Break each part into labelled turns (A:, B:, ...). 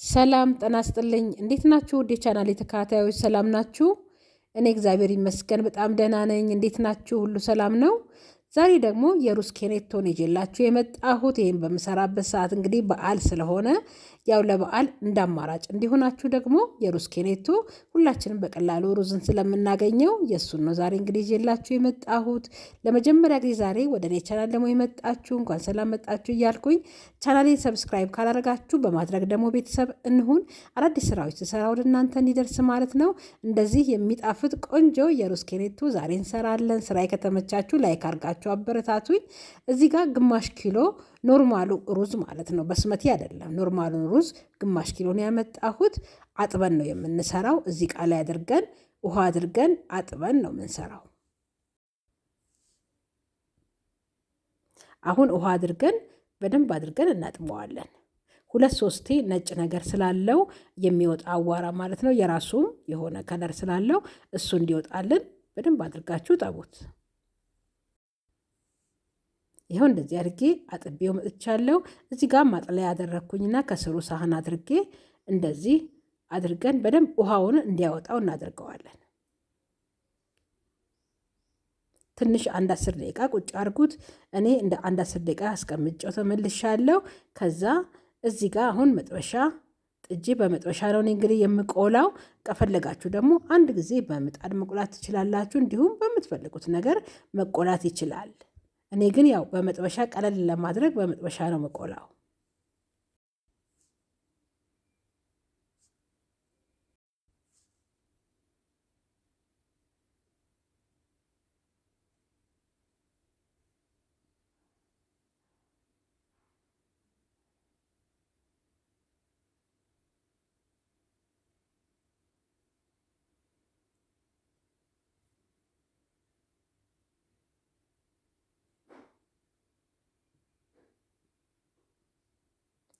A: ሰላም ጤና ይስጥልኝ እንዴት ናችሁ? ውድ የቻናሌ ተከታታዮች ሰላም ናችሁ? እኔ እግዚአብሔር ይመስገን በጣም ደህና ነኝ። እንዴት ናችሁ? ሁሉ ሰላም ነው? ዛሬ ደግሞ የሩዝ ኬኔቶን ይዤላችሁ የመጣሁት ይሄን በምሰራበት ሰዓት እንግዲህ በዓል ስለሆነ ያው ለበዓል እንዳማራጭ እንዲሆናችሁ ደግሞ የሩዝ ኬኔቶ ሁላችንም በቀላሉ ሩዝን ስለምናገኘው የሱን ነው ዛሬ እንግዲህ ይዤላችሁ የመጣሁት። ለመጀመሪያ ጊዜ ዛሬ ወደ እኔ ቻናል ደግሞ የመጣችሁ እንኳን ሰላም መጣችሁ እያልኩኝ ቻናሌን ሰብስክራይብ ካላደረጋችሁ በማድረግ ደግሞ ቤተሰብ እንሁን። አዳዲስ ስራዎች ስሰራ ወደ እናንተ እንዲደርስ ማለት ነው። እንደዚህ የሚጣፍጥ ቆንጆ የሩዝ ኬኔቶ ዛሬ እንሰራለን። ስራዬ ከተመቻችሁ ላይክ አድርጋችሁ አበረታቱኝ። እዚህ ጋር ግማሽ ኪሎ ኖርማሉ ሩዝ ማለት ነው፣ በስመቲ አይደለም። ኖርማሉን ሩዝ ግማሽ ኪሎ ነው ያመጣሁት። አጥበን ነው የምንሰራው። እዚህ ቃ ላይ አድርገን ውሃ አድርገን አጥበን ነው የምንሰራው። አሁን ውሃ አድርገን በደንብ አድርገን እናጥበዋለን። 2-3 ነጭ ነገር ስላለው የሚወጣ አዋራ ማለት ነው፣ የራሱም የሆነ ከለር ስላለው እሱ እንዲወጣልን በደንብ አድርጋችሁ ጠቡት። ይኸው እንደዚህ አድርጌ አጥቤው መጥቻለሁ። እዚህ ጋር ማጥለያ ያደረኩኝና ከስሩ ሳህን አድርጌ እንደዚህ አድርገን በደንብ ውሃውን እንዲያወጣው እናደርገዋለን። ትንሽ 1-10 ደቂቃ ቁጭ አድርጉት። እኔ እንደ 1-10 ደቂቃ አስቀምጬው ተመልሻለሁ። ከዛ እዚህ ጋር አሁን መጥበሻ ጥጄ በመጥበሻ ነው እንግዲህ የምቆላው። ከፈለጋችሁ ደግሞ አንድ ጊዜ በምጣድ መቆላት ትችላላችሁ። እንዲሁም በምትፈልጉት ነገር መቆላት ይችላል። እኔ ግን ያው በመጥበሻ ቀለል ለማድረግ በመጥበሻ ነው መቆላው።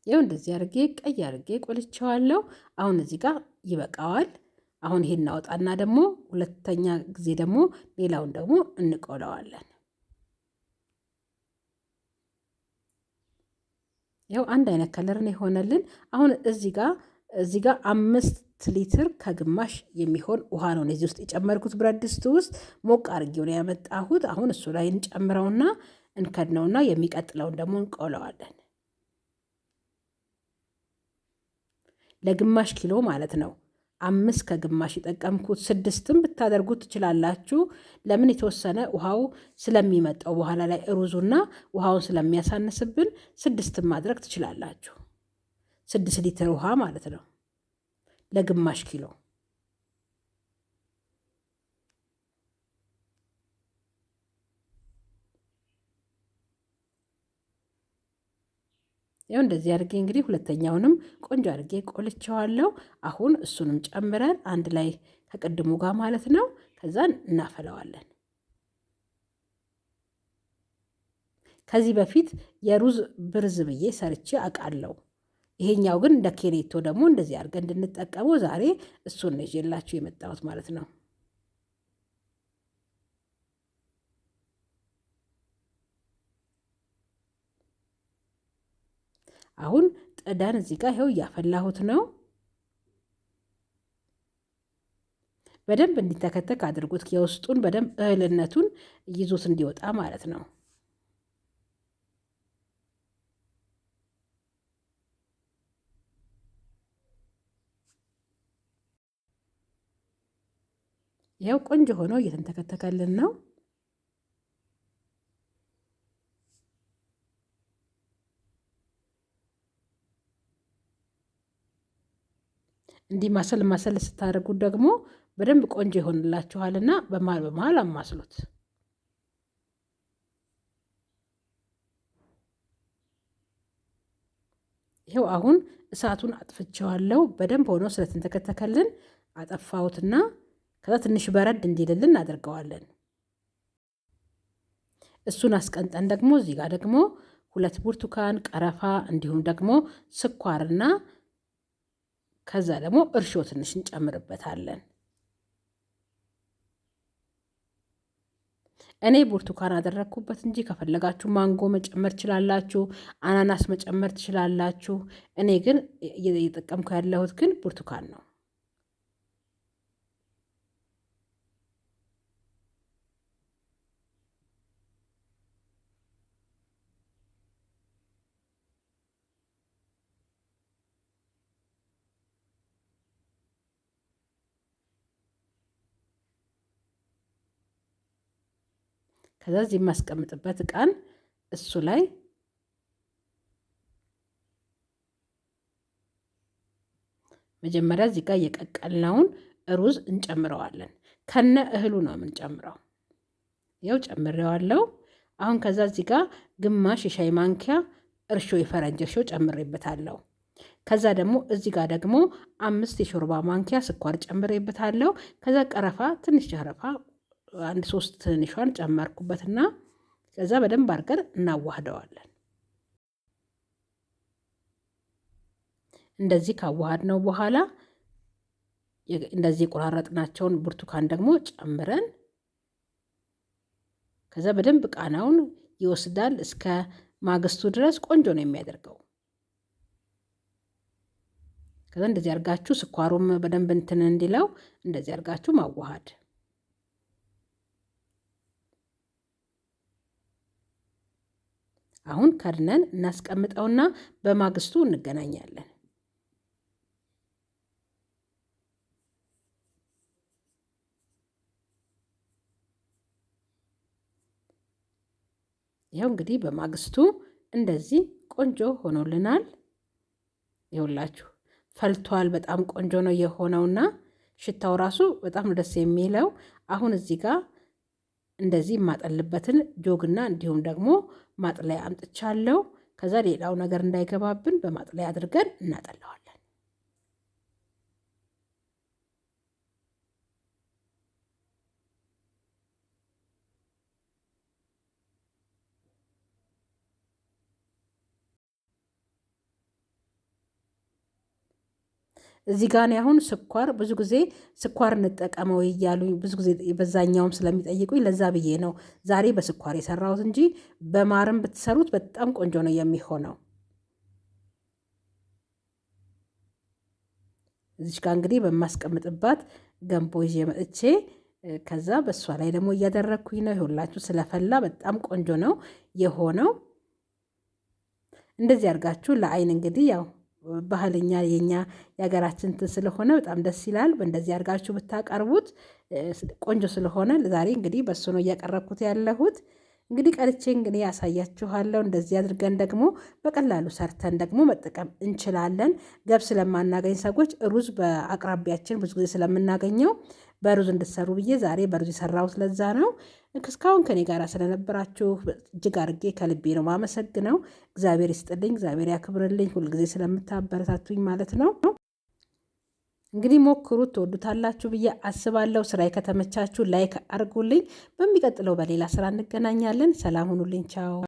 A: ይኸው እንደዚህ አድርጌ ቀይ አድርጌ ቆልቼዋለሁ። አሁን እዚህ ጋር ይበቃዋል። አሁን ይሄን እናወጣና ደግሞ ሁለተኛ ጊዜ ደግሞ ሌላውን ደግሞ እንቆለዋለን። ይኸው አንድ አይነት ከለር ነው የሆነልን። አሁን እዚህ ጋር 5 ሊትር ከግማሽ የሚሆን ውሃ ነው እዚህ ውስጥ የጨመርኩት። ብረት ድስት ውስጥ ሞቅ አድርጌው ነው ያመጣሁት። አሁን እሱ ላይ እንጨምረውና እንከድነውና የሚቀጥለውን ደግሞ እንቆለዋለን። ለግማሽ ኪሎ ማለት ነው። 5 ከግማሽ የጠቀምኩት። 6ም ብታደርጉት ትችላላችሁ። ለምን የተወሰነ ውሃው ስለሚመጣው በኋላ ላይ ሩዙና ውሃውን ስለሚያሳንስብን 6ም ማድረግ ትችላላችሁ። 6 ሊትር ውሃ ማለት ነው ለግማሽ ኪሎ። ያው እንደዚህ አድርጌ እንግዲህ ሁለተኛውንም ቆንጆ አድርጌ ቆልቼዋለሁ። አሁን እሱንም ጨምረን አንድ ላይ ከቅድሙ ጋር ማለት ነው ከዛ እናፈላዋለን። ከዚህ በፊት የሩዝ ብርዝ ብዬ ሰርቼ አውቃለሁ። ይሄኛው ግን እንደ ኬኔቶ ደግሞ እንደዚህ አድርገን እንድንጠቀመው ዛሬ እሱን ነው ይዤላችሁ የመጣሁት ማለት ነው። አሁን ጥዳን እዚህ ጋር ይኸው እያፈላሁት ነው። በደንብ እንዲተከተክ አድርጉት። የውስጡን በደንብ እህልነቱን ይዞት እንዲወጣ ማለት ነው። ይኸው ቆንጆ ሆኖ እየተንተከተከልን ነው። እንዲህ ማሰል ስታደርጉት ደግሞ በደንብ ቆንጆ ይሆንላችኋልና በመሃል አማስሉት። ይኸው አሁን እሳቱን አጥፍቼዋለሁ። በደንብ ሆኖ ስለተንተከተከልን አጠፋሁትና ከዛ ትንሽ በረድ እንዲልልን እናደርገዋለን። እሱን አስቀንጠን ደግሞ እዚህ ጋር ደግሞ 2 ብርቱካን፣ ቀረፋ እንዲሁም ደግሞ ስኳርና ከዛ ደግሞ እርሾ ትንሽ እንጨምርበታለን። እኔ ብርቱካን አደረግኩበት እንጂ ከፈለጋችሁ ማንጎ መጨመር ትችላላችሁ፣ አናናስ መጨመር ትችላላችሁ። እኔ ግን እየጠቀምኩ ያለሁት ግን ብርቱካን ነው። ከዛ እዚህ የማስቀምጥበት እቃን እሱ ላይ መጀመሪያ እዚህ ጋር የቀቀልነውን ሩዝ እንጨምረዋለን። ከነ እህሉ ነው የምንጨምረው። ያው ጨምሬዋለሁ። አሁን ከዛ እዚህ ጋር ግማሽ የሻይ ማንኪያ እርሾ፣ የፈረንጅ እርሾ ጨምሬበታለሁ። ከዛ ደግሞ እዚህ ጋር ደግሞ 5 የሾርባ ማንኪያ ስኳር ጨምሬበታለሁ። ከዛ ቀረፋ፣ ትንሽ ቀረፋ 1-3 ትንሿን ጨመርኩበትና ከዛ በደንብ አድርገን እናዋህደዋለን። እንደዚህ ካዋሃድ ነው በኋላ እንደዚህ የቆራረጥናቸውን ብርቱካን ደግሞ ጨምረን ከዛ በደንብ ቃናውን ይወስዳል። እስከ ማግስቱ ድረስ ቆንጆ ነው የሚያደርገው። ከዛ እንደዚህ አድርጋችሁ ስኳሩም በደንብ እንትን እንዲለው እንደዚህ አድርጋችሁ ማዋሃድ። አሁን ከድነን እናስቀምጠውና በማግስቱ እንገናኛለን። ይኸው እንግዲህ በማግስቱ እንደዚህ ቆንጆ ሆኖልናል። ይኸውላችሁ ፈልቷል። በጣም ቆንጆ ነው የሆነውና ሽታው ራሱ በጣም ደስ የሚለው። አሁን እዚህ ጋር እንደዚህ የማጠልበትን ጆግና እንዲሁም ደግሞ ማጥለያ አምጥቻለሁ። ከዛ ሌላው ነገር እንዳይገባብን በማጥለያ አድርገን እናጠለዋለን። እዚህ ጋር አሁን ስኳር ብዙ ጊዜ ስኳር እንጠቀመው እያሉኝ ብዙ ጊዜ በዛኛውም ስለሚጠይቁኝ ለዛ ብዬ ነው ዛሬ በስኳር የሰራሁት እንጂ በማርም ብትሰሩት በጣም ቆንጆ ነው የሚሆነው። እዚች ጋር እንግዲህ በማስቀምጥባት ገንቦ ይዤ መጥቼ ከዛ በእሷ ላይ ደግሞ እያደረግኩኝ ነው። ይኸውላችሁ ስለፈላ በጣም ቆንጆ ነው የሆነው። እንደዚህ አድርጋችሁ ለአይን እንግዲህ ያው ባህልኛ የኛ የሀገራችን እንትን ስለሆነ በጣም ደስ ይላል። በእንደዚህ አድርጋችሁ ብታቀርቡት ቆንጆ ስለሆነ ዛሬ እንግዲህ በሱ ነው እያቀረብኩት ያለሁት። እንግዲህ ቀርቼ እንግዲህ ያሳያችኋለሁ። እንደዚህ አድርገን ደግሞ በቀላሉ ሰርተን ደግሞ መጠቀም እንችላለን። ገብስ ስለማናገኝ ሰዎች ሩዝ በአቅራቢያችን ብዙ ጊዜ ስለምናገኘው በሩዝ እንድትሰሩ ብዬ ዛሬ በሩዝ የሰራሁት ለዛ ነው። እስካሁን ከኔ ጋር ስለነበራችሁ እጅግ አድርጌ ከልቤ ነው ማመሰግነው። እግዚአብሔር ይስጥልኝ፣ እግዚአብሔር ያክብርልኝ፣ ሁልጊዜ ስለምታበረታቱኝ ማለት ነው። እንግዲህ ሞክሩት፣ ትወዱታላችሁ ብዬ አስባለሁ። ስራዬ ከተመቻችሁ ላይክ አድርጉልኝ። በሚቀጥለው በሌላ ስራ እንገናኛለን። ሰላም ሁኑልኝ። ቻው